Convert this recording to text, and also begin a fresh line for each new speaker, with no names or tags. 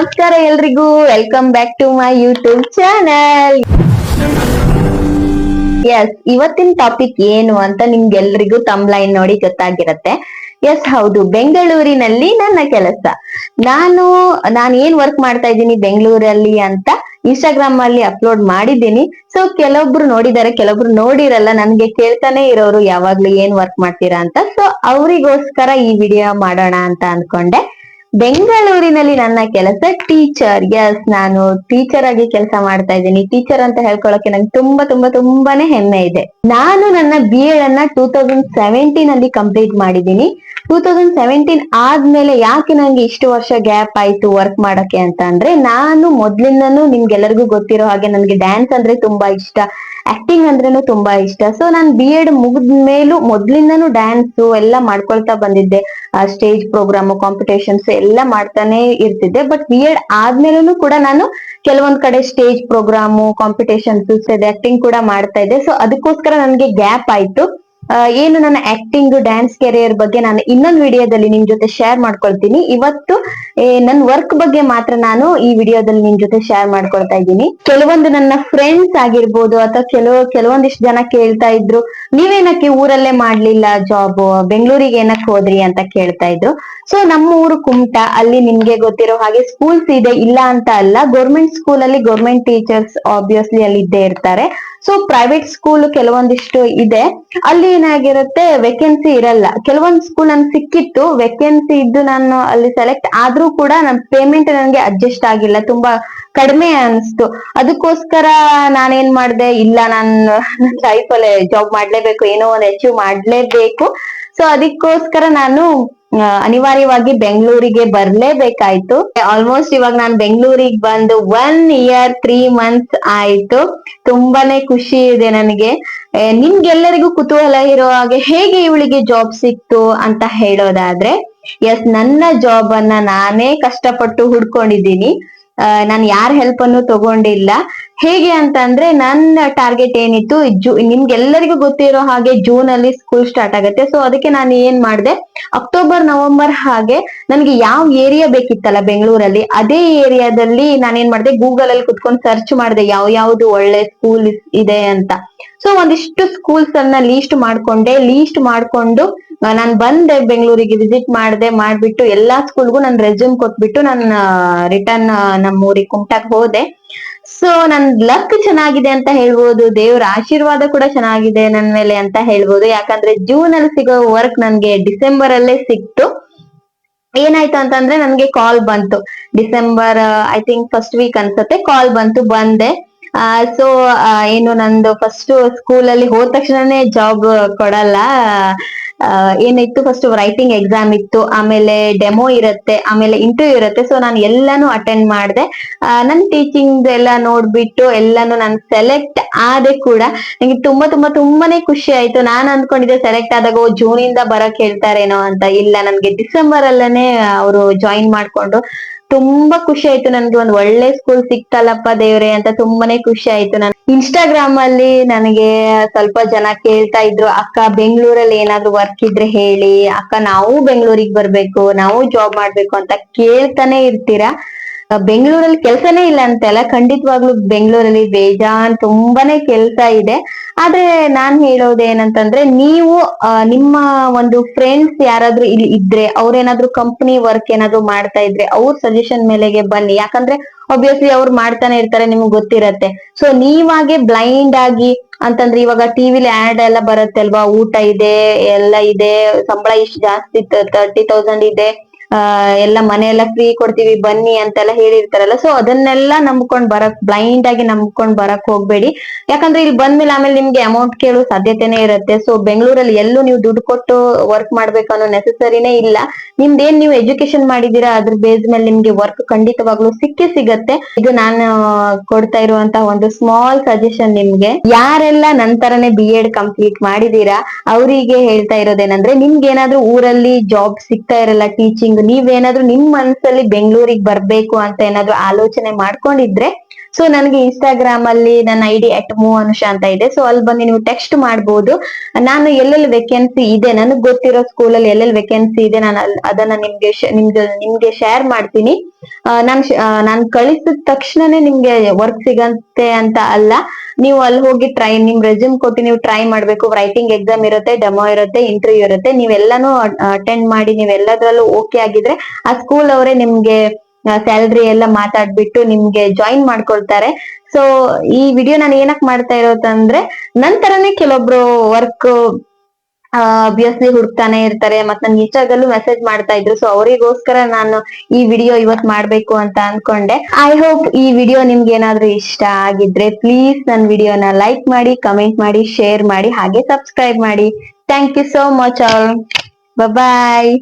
ನಮಸ್ಕಾರ ಎಲ್ರಿಗೂ, welcome back to my YouTube channel. Yes, ಇವತ್ತಿನ ಟಾಪಿಕ್ ಏನು ಅಂತ ನಿಮ್ಗೆಲ್ರಿಗೂ ತಮ್ಲೈನ್ ನೋಡಿ ಗೊತ್ತಾಗಿರತ್ತೆ. ಎಸ್ ಹೌದು, ಬೆಂಗಳೂರಿನಲ್ಲಿ ನನ್ನ ಕೆಲಸ. ನಾನು ಏನ್ ವರ್ಕ್ ಮಾಡ್ತಾ ಇದ್ದೀನಿ ಬೆಂಗಳೂರಲ್ಲಿ ಅಂತ ಇನ್ಸ್ಟಾಗ್ರಾಮ್ ಅಲ್ಲಿ ಅಪ್ಲೋಡ್ ಮಾಡಿದ್ದೀನಿ. ಸೊ ಕೆಲವೊಬ್ರು ನೋಡಿದ್ದಾರೆ, ಕೆಲವೊಬ್ರು ನೋಡಿರಲ್ಲ. ನನ್ಗೆ ಕೇಳ್ತಾನೆ ಇರೋರು ಯಾವಾಗ್ಲೂ ಏನ್ ವರ್ಕ್ ಮಾಡ್ತೀರಾ ಅಂತ. ಸೊ ಅವರಿಗೋಸ್ಕರ ಈ ವಿಡಿಯೋ ಮಾಡೋಣ ಅಂತ ಅನ್ಕೊಂಡೆ. ಬೆಂಗಳೂರಿನಲ್ಲಿ ನನ್ನ ಕೆಲಸ ಟೀಚರ್. ಎಸ್, ನಾನು ಟೀಚರ್ ಆಗಿ ಕೆಲಸ ಮಾಡ್ತಾ ಇದ್ದೀನಿ. ಟೀಚರ್ ಅಂತ ಹೇಳ್ಕೊಳಕ್ಕೆ ನಂಗೆ ತುಂಬಾನೇ ಹೆಮ್ಮೆ ಇದೆ. ನಾನು ನನ್ನ BEd ಅನ್ನ 2017 ಅಲ್ಲಿ ಕಂಪ್ಲೀಟ್ ಮಾಡಿದ್ದೀನಿ. 2017 ಆದ್ಮೇಲೆ ಯಾಕೆ ನಂಗೆ ಇಷ್ಟು ವರ್ಷ ಗ್ಯಾಪ್ ಆಯ್ತು ವರ್ಕ್ ಮಾಡಕ್ಕೆ ಅಂತ ಅಂದ್ರೆ, ನಾನು ಮೊದ್ಲಿಂದನೂ ನಿಮ್ಗೆಲ್ಲರಿಗೂ ಗೊತ್ತಿರೋ ಹಾಗೆ ನನ್ಗೆ ಡ್ಯಾನ್ಸ್ ಅಂದ್ರೆ ತುಂಬಾ ಇಷ್ಟ, ಆಕ್ಟಿಂಗ್ ಅಂದ್ರೇನು ತುಂಬಾ ಇಷ್ಟ. ಸೊ ನಾನು BEd ಮುಗಿದ ಮೇಲೂ ಮೊದ್ಲಿಂದನೂ ಡ್ಯಾನ್ಸ್ ಎಲ್ಲ ಮಾಡ್ಕೊಳ್ತಾ ಬಂದಿದ್ದೆ. ಸ್ಟೇಜ್ ಪ್ರೋಗ್ರಾಮ್, ಕಾಂಪಿಟೇಷನ್ಸ್ ಎಲ್ಲ ಮಾಡ್ತಾನೆ ಇರ್ತಿದ್ದೆ. ಬಟ್ BEd ಆದ್ಮೇಲೂ ಕೂಡ ನಾನು ಕೆಲವೊಂದ್ ಕಡೆ ಸ್ಟೇಜ್ ಪ್ರೋಗ್ರಾಮು, ಕಾಂಪಿಟೇಷನ್ಸ್, ಆಕ್ಟಿಂಗ್ ಕೂಡ ಮಾಡ್ತಾ ಇದ್ದೆ. ಸೊ ಅದಕ್ಕೋಸ್ಕರ ನನ್ಗೆ ಗ್ಯಾಪ್ ಆಯ್ತು. ಏನು ನನ್ನ ಆಕ್ಟಿಂಗ್ ಡ್ಯಾನ್ಸ್ ಕೆರಿಯರ್ ಬಗ್ಗೆ ನಾನು ಇನ್ನೊಂದು ವಿಡಿಯೋದಲ್ಲಿ ನಿಮ್ ಜೊತೆ ಶೇರ್ ಮಾಡ್ಕೊಳ್ತೀನಿ. ಇವತ್ತು ನನ್ನ ವರ್ಕ್ ಬಗ್ಗೆ ಮಾತ್ರ ನಾನು ಈ ವಿಡಿಯೋದಲ್ಲಿ ನಿಮ್ ಜೊತೆ ಶೇರ್ ಮಾಡ್ಕೊಳ್ತಾ ಇದ್ದೀನಿ. ಕೆಲವೊಂದು ನನ್ನ ಫ್ರೆಂಡ್ಸ್ ಆಗಿರ್ಬೋದು ಅಥವಾ ಕೆಲವೊಂದಿಷ್ಟು ಜನ ಕೇಳ್ತಾ ಇದ್ರು, ನೀವೇನಕ್ಕೆ ಊರಲ್ಲೇ ಮಾಡ್ಲಿಲ್ಲ ಜಾಬ್, ಬೆಂಗಳೂರಿಗೆ ಏನಕ್ಕೆ ಹೋದ್ರಿ ಅಂತ ಕೇಳ್ತಾ ಇದ್ರು. ಸೊ ನಮ್ಮ ಊರು ಕುಮಟಾ, ಅಲ್ಲಿ ನಿಮ್ಗೆ ಗೊತ್ತಿರೋ ಹಾಗೆ ಸ್ಕೂಲ್ಸ್ ಇದೆ, ಇಲ್ಲ ಅಂತ ಅಲ್ಲ. ಗೌರ್ಮೆಂಟ್ ಸ್ಕೂಲ್ ಅಲ್ಲಿ ಗೌರ್ಮೆಂಟ್ ಟೀಚರ್ಸ್ ಆಬ್ವಿಯಸ್ಲಿ ಅಲ್ಲಿ ಇದ್ದೇ ಇರ್ತಾರೆ. ಸೊ ಪ್ರೈವೇಟ್ ಸ್ಕೂಲ್ ಕೆಲವೊಂದಿಷ್ಟು ಇದೆ, ಅಲ್ಲಿ ಏನಾಗಿರುತ್ತೆ ವೇಕೆನ್ಸಿ ಇರಲ್ಲ. ಕೆಲವೊಂದು ಸ್ಕೂಲ್ ನನ್ಗೆ ಸಿಕ್ಕಿತ್ತು, ವೇಕೆನ್ಸಿ ಇದ್ದು ನಾನು ಅಲ್ಲಿ ಸೆಲೆಕ್ಟ್ ಆದ್ರೂ ಕೂಡ ನನ್ ಪೇಮೆಂಟ್ ನನಗೆ ಅಡ್ಜಸ್ಟ್ ಆಗಿಲ್ಲ, ತುಂಬಾ ಕಡಿಮೆ ಅನ್ಸ್ತು. ಅದಕ್ಕೋಸ್ಕರ ನಾನೇನ್ ಮಾಡ್ದೆ, ಇಲ್ಲ ನಾನು ಲೈಫ್ ಅಲ್ಲಿ ಜಾಬ್ ಮಾಡ್ಲೇಬೇಕು, ಏನೋ ಒಂದು ಅಚೀವ್ ಮಾಡ್ಲೇಬೇಕು. ಸೊ ಅದಕ್ಕೋಸ್ಕರ ನಾನು ಅನಿವಾರ್ಯವಾಗಿ ಬೆಂಗಳೂರಿಗೆ ಬರ್ಲೇಬೇಕಾಯ್ತು. ಆಲ್ಮೋಸ್ಟ್ ಇವಾಗ ನಾನು ಬೆಂಗಳೂರಿಗೆ ಬಂದು 1 year 3 months ಆಯ್ತು. ತುಂಬಾನೇ ಖುಷಿ ಇದೆ ನನಗೆ. ನಿಮ್ಗೆಲ್ಲರಿಗೂ ಕುತೂಹಲ ಇರೋ ಹಾಗೆ ಹೇಗೆ ಇವಳಿಗೆ ಜಾಬ್ ಸಿಕ್ತು ಅಂತ ಹೇಳೋದಾದ್ರೆ, ಎಸ್, ನನ್ನ ಜಾಬ್ ಅನ್ನ ನಾನೇ ಕಷ್ಟಪಟ್ಟು ಹುಡ್ಕೊಂಡಿದ್ದೀನಿ. ನಾನು ಯಾರ ಹೆಲ್ಪ್ ಅನ್ನು ತಗೊಂಡಿಲ್ಲ. ಹೇಗೆ ಅಂತ ಅಂದ್ರೆ, ನನ್ನ ಟಾರ್ಗೆಟ್ ಏನಿತ್ತು, ನಿಮ್ಗೆಲ್ಲರಿಗೂ ಗೊತ್ತಿರೋ ಹಾಗೆ ಜೂನ್ ಅಲ್ಲಿ ಸ್ಕೂಲ್ ಸ್ಟಾರ್ಟ್ ಆಗುತ್ತೆ. ಸೊ ಅದಕ್ಕೆ ನಾನು ಏನ್ ಮಾಡಿದೆ, ಅಕ್ಟೋಬರ್ ನವೆಂಬರ್ ಹಾಗೆ ನನ್ಗೆ ಯಾವ ಏರಿಯಾ ಬೇಕಿತ್ತಲ್ಲ ಬೆಂಗಳೂರಲ್ಲಿ, ಅದೇ ಏರಿಯಾದಲ್ಲಿ ನಾನೇನ್ ಮಾಡಿದೆ, ಗೂಗಲ್ ಅಲ್ಲಿ ಕುತ್ಕೊಂಡು ಸರ್ಚ್ ಮಾಡಿದೆ ಯಾವ ಯಾವ್ದು ಒಳ್ಳೆ ಸ್ಕೂಲ್ ಇದೆ ಅಂತ. ಸೊ ಒಂದಿಷ್ಟು ಸ್ಕೂಲ್ಸ್ ಅನ್ನ ಲೀಸ್ಟ್ ಮಾಡ್ಕೊಂಡು ನಾನು ಬಂದೆ ಬೆಂಗಳೂರಿಗೆ, ವಿಸಿಟ್ ಮಾಡ್ಬಿಟ್ಟು ಎಲ್ಲಾ ಸ್ಕೂಲ್ಗೂ ನಾನು ರೆಸ್ಯೂಮ್ ಕೊಟ್ಬಿಟ್ಟು ನಾನು ರಿಟರ್ನ್ ನಮ್ಮ ಊರಿಗೆ ಕುಮಟಾಕ್ ಹೋದೆ. ಸೊ ನನ್ ಲಕ್ ಚೆನ್ನಾಗಿದೆ ಅಂತ ಹೇಳ್ಬೋದು, ದೇವ್ರ ಆಶೀರ್ವಾದ ಕೂಡ ಚೆನ್ನಾಗಿದೆ ನನ್ ಮೇಲೆ ಅಂತ ಹೇಳ್ಬೋದು. ಯಾಕಂದ್ರೆ ಜೂನ್ ಅಲ್ಲಿ ಸಿಗೋ ವರ್ಕ್ ನನ್ಗೆ ಡಿಸೆಂಬರ್ ಅಲ್ಲೇ ಸಿಕ್ತು. ಏನಾಯ್ತು ಅಂತಂದ್ರೆ, ನನ್ಗೆ ಕಾಲ್ ಬಂತು December I think first week ಅನ್ಸತ್ತೆ, ಕಾಲ್ ಬಂದೆ. ಸೊ ಏನು, ನಂದು ಫಸ್ಟ್ ಸ್ಕೂಲ್ ಅಲ್ಲಿ ಹೋದ ತಕ್ಷಣನೇ ಜಾಬ್ ಕೊಡಲ್ಲ. ಏನಿತ್ತು, ಫಸ್ಟ್ ರೈಟಿಂಗ್ ಎಕ್ಸಾಮ್ ಇತ್ತು, ಆಮೇಲೆ ಡೆಮೋ ಇರುತ್ತೆ, ಆಮೇಲೆ ಇಂಟರ್ವ್ಯೂ ಇರುತ್ತೆ. ಸೊ ನಾನು ಎಲ್ಲಾನು ಅಟೆಂಡ್ ಮಾಡಿದೆ. ನನ್ ಟೀಚಿಂಗ್ ಎಲ್ಲ ನೋಡ್ಬಿಟ್ಟು ಎಲ್ಲಾನು ನಾನು ಸೆಲೆಕ್ಟ್ ಆದೆ ಕೂಡ. ನಂಗೆ ತುಂಬಾನೇ ಖುಷಿ ಆಯ್ತು. ನಾನು ಅನ್ಕೊಂಡಿದ್ದೆ ಸೆಲೆಕ್ಟ್ ಆದಾಗ ಜೂನ್ ಇಂದ ಬರಕ್ ಹೇಳ್ತಾರೇನೋ ಅಂತ. ಇಲ್ಲ, ನನ್ಗೆ ಡಿಸೆಂಬರ್ ಅಲ್ಲೇ ಅವರು ಜಾಯಿನ್ ಮಾಡ್ಕೊಂಡು ತುಂಬಾ ಖುಷಿ ಆಯ್ತು. ನನ್ಗೆ ಒಂದ್ ಒಳ್ಳೆ ಸ್ಕೂಲ್ ಸಿಕ್ತಲ್ಲಪ್ಪ ದೇವ್ರೆ ಅಂತ ತುಂಬಾನೇ ಖುಷಿ ಆಯ್ತು. ನಾನು ಇನ್ಸ್ಟಾಗ್ರಾಮ್ ಅಲ್ಲಿ ನನಗೆ ಸ್ವಲ್ಪ ಜನ ಕೇಳ್ತಾ ಇದ್ರು, ಅಕ್ಕ ಬೆಂಗಳೂರಲ್ಲಿ ಏನಾದ್ರು ವರ್ಕ್ ಇದ್ರೆ ಹೇಳಿ ಅಕ್ಕ, ನಾವು ಬೆಂಗಳೂರಿಗೆ ಬರ್ಬೇಕು, ನಾವು ಜಾಬ್ ಮಾಡ್ಬೇಕು ಅಂತ ಕೇಳ್ತಾನೆ ಇರ್ತೀರಾ. ಬೆಂಗಳೂರಲ್ಲಿ ಕೆಲ್ಸನೇ ಇಲ್ಲ ಅಂತಲ್ಲ, ಖಂಡಿತವಾಗ್ಲೂ ಬೆಂಗಳೂರಲ್ಲಿ ಬೇಜಾನ್ ತುಂಬಾನೇ ಕೆಲ್ಸ ಇದೆ. ಆದ್ರೆ ನಾನ್ ಹೇಳೋದು ಏನಂತಂದ್ರೆ, ನೀವು ನಿಮ್ಮ ಒಂದು ಫ್ರೆಂಡ್ಸ್ ಯಾರಾದ್ರೂ ಇಲ್ಲಿ ಇದ್ರೆ, ಅವ್ರೇನಾದ್ರೂ ಕಂಪನಿ ವರ್ಕ್ ಏನಾದ್ರು ಮಾಡ್ತಾ ಇದ್ರೆ ಅವ್ರ ಸಜೆಷನ್ ಮೇಲೆಗೆ ಬನ್ನಿ. ಯಾಕಂದ್ರೆ ಆಬ್ವಿಯಸ್ಲಿ ಅವ್ರು ಮಾಡ್ತಾನೆ ಇರ್ತಾರೆ, ನಿಮ್ಗೆ ಗೊತ್ತಿರತ್ತೆ. ಸೊ ನೀವಾಗೆ ಬ್ಲೈಂಡ್ ಆಗಿ ಅಂತಂದ್ರೆ, ಇವಾಗ ಟಿವಿಲಿ ಆಡ್ ಎಲ್ಲ ಬರುತ್ತೆ ಅಲ್ವಾ, ಊಟ ಇದೆ, ಎಲ್ಲ ಇದೆ, ಸಂಬಳ ಇಷ್ಟು ಜಾಸ್ತಿ 30,000 ಇದೆ, ಎಲ್ಲ ಮನೆ ಎಲ್ಲ ಫ್ರೀ ಕೊಡ್ತೀವಿ ಬನ್ನಿ ಅಂತೆಲ್ಲ ಹೇಳಿರ್ತಾರಲ್ಲ. ಸೊ ಅದನ್ನೆಲ್ಲ ಬ್ಲೈಂಡ್ ಆಗಿ ನಂಬ್ಕೊಂಡ್ ಬರಕ್ ಹೋಗ್ಬೇಡಿ. ಯಾಕಂದ್ರೆ ಇಲ್ಲಿ ಬಂದ್ಮೇಲೆ ಆಮೇಲೆ ನಿಮ್ಗೆ ಅಮೌಂಟ್ ಕೇಳೋ ಸಾಧ್ಯತೆನೇ ಇರುತ್ತೆ. ಸೊ ಬೆಂಗಳೂರಲ್ಲಿ ಎಲ್ಲೂ ನೀವು ದುಡ್ಡು ಕೊಟ್ಟು ವರ್ಕ್ ಮಾಡ್ಬೇಕು ಅನ್ನೋ ನೆಸೆಸರಿನೇ ಇಲ್ಲ. ನಿಮ್ದೇನ್ ನೀವು ಎಜುಕೇಶನ್ ಮಾಡಿದೀರಾ ಅದ್ರ ಬೇಸ್ ಮೇಲೆ ನಿಮ್ಗೆ ವರ್ಕ್ ಖಂಡಿತವಾಗ್ಲೂ ಸಿಗತ್ತೆ. ಇದು ನಾನು ಕೊಡ್ತಾ ಇರುವಂತಹ ಒಂದು ಸ್ಮಾಲ್ ಸಜೆಷನ್ ನಿಮ್ಗೆ. ಯಾರೆಲ್ಲ ನಂತರನೇ BEd ಕಂಪ್ಲೀಟ್ ಮಾಡಿದೀರಾ ಅವರಿಗೆ ಹೇಳ್ತಾ ಇರೋದೇನಂದ್ರೆ, ನಿಮ್ಗೆ ಏನಾದ್ರೂ ಊರಲ್ಲಿ ಜಾಬ್ ಸಿಗ್ತಾ ಇರಲ್ಲ ಟೀಚಿಂಗ್, ನೀವೇನಾದ್ರೂ ನಿಮ್ ಮನ್ಸಲ್ಲಿ ಬೆಂಗಳೂರಿಗೆ ಬರ್ಬೇಕು ಅಂತ ಏನಾದ್ರೂ ಆಲೋಚನೆ ಮಾಡ್ಕೊಂಡಿದ್ರೆ, ಸೊ ನನಗೆ ಇನ್ಸ್ಟಾಗ್ರಾಮ್ ಅಲ್ಲಿ ನನ್ನ ID @moveanusha ಅಂತ ಇದೆ. ಸೊ ಅಲ್ಲಿ ಬಂದು ನೀವು ಟೆಕ್ಸ್ಟ್ ಮಾಡ್ಬೋದು. ನಾನು ಎಲ್ಲೆಲ್ಲಿ ವೇಕೆನ್ಸಿ ಇದೆ, ನನಗ್ ಗೊತ್ತಿರೋ ಸ್ಕೂಲ್ ಅಲ್ಲಿ ಎಲ್ಲೆಲ್ಲಿ ವೇಕೆನ್ಸಿ ಇದೆ, ನಾನು ಅದನ್ನ ನಿಮ್ಗೆ ಶೇರ್ ಮಾಡ್ತೀನಿ. ನಾನ್ ಕಳಿಸಿದ ತಕ್ಷಣನೇ ನಿಮ್ಗೆ ವರ್ಕ್ ಸಿಗತ್ತೆ ಅಂತ ಅಲ್ಲ. ನೀವು ಅಲ್ಲಿ ಹೋಗಿ ನಿಮ್ ರೆಸ್ಯೂಮ್ ಕೊಟ್ಟು ನೀವು ಟ್ರೈ ಮಾಡ್ಬೇಕು. ರೈಟಿಂಗ್ ಎಕ್ಸಾಮ್ ಇರುತ್ತೆ, ಡೆಮೋ ಇರುತ್ತೆ, ಇಂಟರ್ವ್ಯೂ ಇರುತ್ತೆ. ನೀವೆಲ್ಲಾನು ಅಟೆಂಡ್ ಮಾಡಿ ನೀವೆಲ್ಲದ್ರಲ್ಲೂ ಓಕೆ ಆಗಿದ್ರೆ ಆ ಸ್ಕೂಲ್ ಅವರೇ ನಿಮ್ಗೆ ಸ್ಯಾಲ್ರಿ ಎಲ್ಲ ಮಾತಾಡ್ಬಿಟ್ಟು ನಿಮ್ಗೆ ಜಾಯಿನ್ ಮಾಡ್ಕೊಳ್ತಾರೆ. ಸೊ ಈ ವಿಡಿಯೋ ನಾನು ಏನಕ್ ಮಾಡ್ತಾ ಇರೋದಂದ್ರೆ ನಂತರನೇ ಕೆಲವೊಬ್ರು ವರ್ಕ್ ಅಬ್ವಿಯಸ್ಲಿ ಹುಡುಕ್ತಾನೆ ಇರ್ತಾರೆ. ಮತ್ ನನ್ಗೆ ಇನ್ಸ್ಟಾದಲ್ಲೂ ಮೆಸೇಜ್ ಮಾಡ್ತಾ ಇದ್ರು. ಸೊ ಅವರಿಗೋಸ್ಕರ ನಾನು ಈ ವಿಡಿಯೋ ಇವತ್ ಮಾಡ್ಬೇಕು ಅಂತ ಅನ್ಕೊಂಡೆ. ಐ ಹೋಪ್ ಈ ವಿಡಿಯೋ ನಿಮ್ಗೆ ಏನಾದ್ರೂ ಇಷ್ಟ ಆಗಿದ್ರೆ ಪ್ಲೀಸ್ ನನ್ ವಿಡಿಯೋನ ಲೈಕ್ ಮಾಡಿ, ಕಮೆಂಟ್ ಮಾಡಿ, ಶೇರ್ ಮಾಡಿ, ಹಾಗೆ ಸಬ್ಸ್ಕ್ರೈಬ್ ಮಾಡಿ. Thank you so much all. Bye.